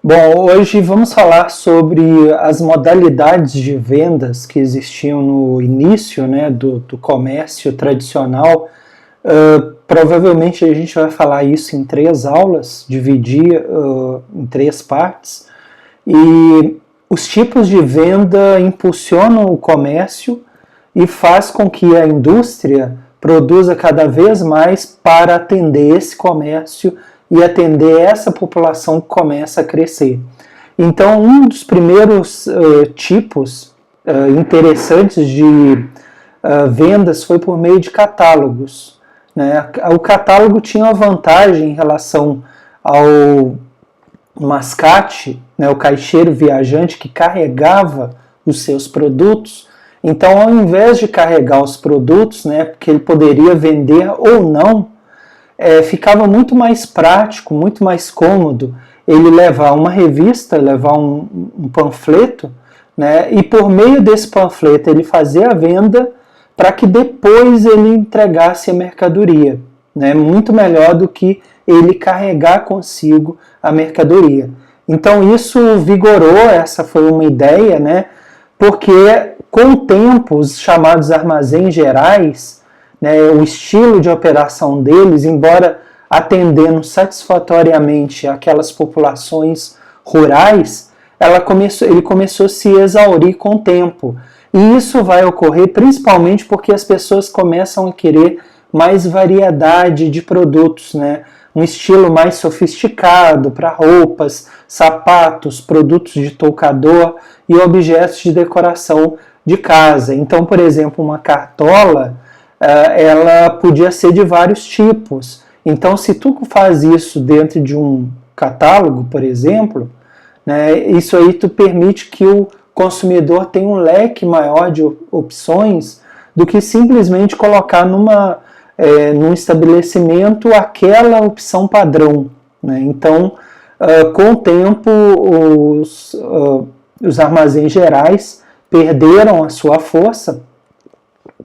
Bom, hoje vamos falar sobre as modalidades de vendas que existiam no início, né, do comércio tradicional. Provavelmente a gente vai falar isso em 3 aulas, dividir em 3 partes. E os tipos de venda impulsionam o comércio e faz com que a indústria produza cada vez mais para atender esse comércio e atender essa população que começa a crescer. Então, um dos primeiros tipos interessantes de vendas foi por meio de catálogos, né? O catálogo tinha uma vantagem em relação ao mascate, né, o caixeiro viajante que carregava os seus produtos. Então, ao invés de carregar os produtos, né, porque ele poderia vender ou não, ficava muito mais prático, muito mais cômodo ele levar uma revista, levar um panfleto, né, e por meio desse panfleto ele fazer a venda para que depois ele entregasse a mercadoria, né, muito melhor do que ele carregar consigo a mercadoria. Então isso vigorou, essa foi uma ideia, né, porque com o tempo os chamados armazéns gerais, né, o estilo de operação deles, embora atendendo satisfatoriamente aquelas populações rurais, ele começou a se exaurir com o tempo. E isso vai ocorrer principalmente porque as pessoas começam a querer mais variedade de produtos, né? Um estilo mais sofisticado para roupas, sapatos, produtos de toucador e objetos de decoração de casa. Então, por exemplo, uma cartola, ela podia ser de vários tipos. Então, se tu faz isso dentro de um catálogo, por exemplo, né, isso aí tu permite que o consumidor tenha um leque maior de opções do que simplesmente colocar num estabelecimento aquela opção padrão, né? Então, com o tempo, os armazéns gerais perderam a sua força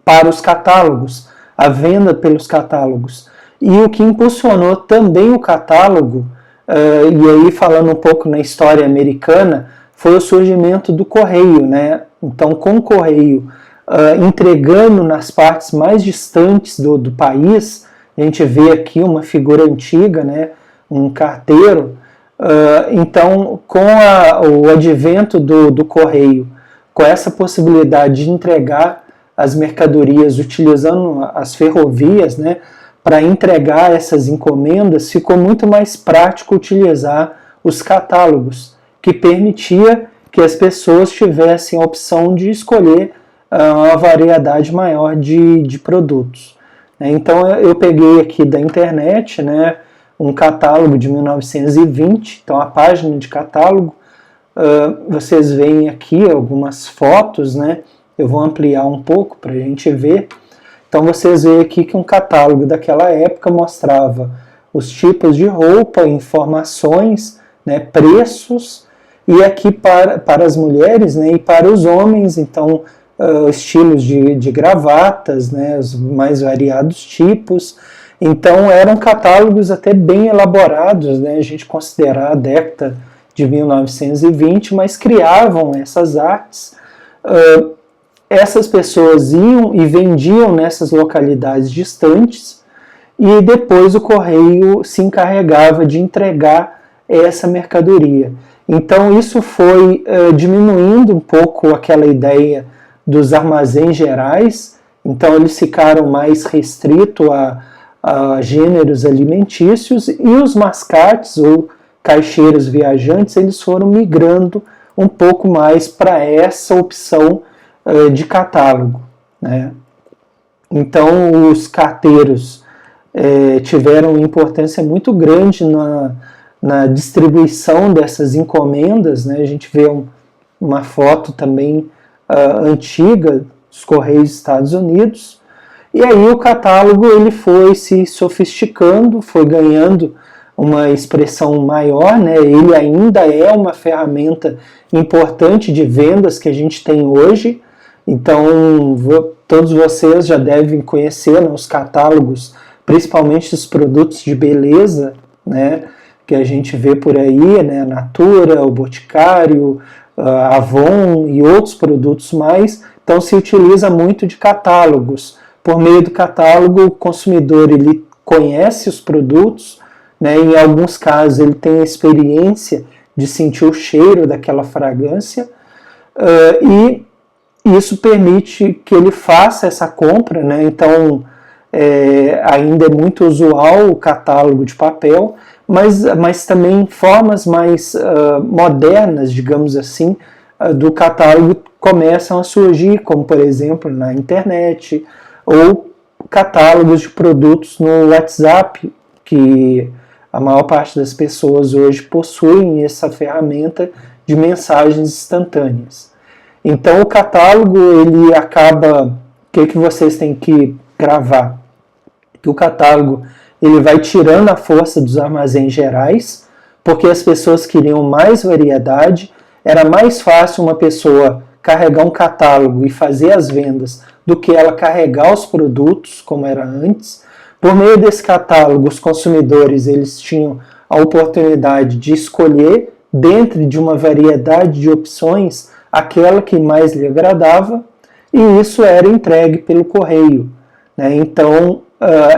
para os catálogos, a venda pelos catálogos. E o que impulsionou também o catálogo, e aí falando um pouco na história americana, foi o surgimento do correio, né? Então, com o correio entregando nas partes mais distantes do país, a gente vê aqui uma figura antiga, né? Um carteiro. Então, com o advento do correio, com essa possibilidade de entregar as mercadorias utilizando as ferrovias, né, para entregar essas encomendas, ficou muito mais prático utilizar os catálogos, que permitia que as pessoas tivessem a opção de escolher uma variedade maior de produtos. Então eu peguei aqui da internet, né, um catálogo de 1920, então a página de catálogo, vocês veem aqui algumas fotos, né, eu vou ampliar um pouco para a gente ver. Então vocês veem aqui que um catálogo daquela época mostrava os tipos de roupa, informações, né, preços, e aqui para as mulheres, né, e para os homens, então estilos de gravatas, né, os mais variados tipos. Então eram catálogos até bem elaborados, né, a gente considerar a década de 1920, mas criavam essas artes. Essas pessoas iam e vendiam nessas localidades distantes e depois o correio se encarregava de entregar essa mercadoria. Então isso foi diminuindo um pouco aquela ideia dos armazéns gerais, então eles ficaram mais restritos a gêneros alimentícios, e os mascates ou caixeiros viajantes eles foram migrando um pouco mais para essa opção de catálogo, né? Então os carteiros tiveram uma importância muito grande na distribuição dessas encomendas, né? A gente vê uma foto também antiga dos Correios dos Estados Unidos, e aí o catálogo ele foi se sofisticando, foi ganhando uma expressão maior, né? Ele ainda é uma ferramenta importante de vendas que a gente tem hoje. Então, todos vocês já devem conhecer, né, os catálogos, principalmente os produtos de beleza, né, que a gente vê por aí, né, Natura, o Boticário, Avon e outros produtos mais. Então se utiliza muito de catálogos. Por meio do catálogo, o consumidor ele conhece os produtos, né, em alguns casos ele tem a experiência de sentir o cheiro daquela fragrância, e isso permite que ele faça essa compra, né? Então ainda é muito usual o catálogo de papel, mas também formas mais modernas, digamos assim, do catálogo começam a surgir, como por exemplo na internet, ou catálogos de produtos no WhatsApp, que a maior parte das pessoas hoje possuem essa ferramenta de mensagens instantâneas. Então o catálogo, ele acaba, o que vocês têm que gravar? Que o catálogo ele vai tirando a força dos armazéns gerais, porque as pessoas queriam mais variedade, era mais fácil uma pessoa carregar um catálogo e fazer as vendas do que ela carregar os produtos, como era antes. Por meio desse catálogo, os consumidores eles tinham a oportunidade de escolher, dentro de uma variedade de opções, aquela que mais lhe agradava, e isso era entregue pelo correio, né? Então,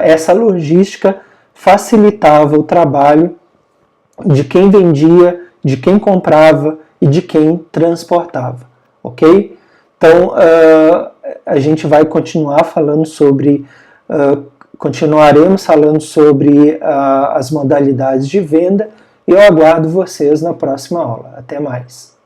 essa logística facilitava o trabalho de quem vendia, de quem comprava e de quem transportava, ok? Então, a gente vai continuar falando sobre, continuaremos falando sobre as modalidades de venda, e eu aguardo vocês na próxima aula. Até mais!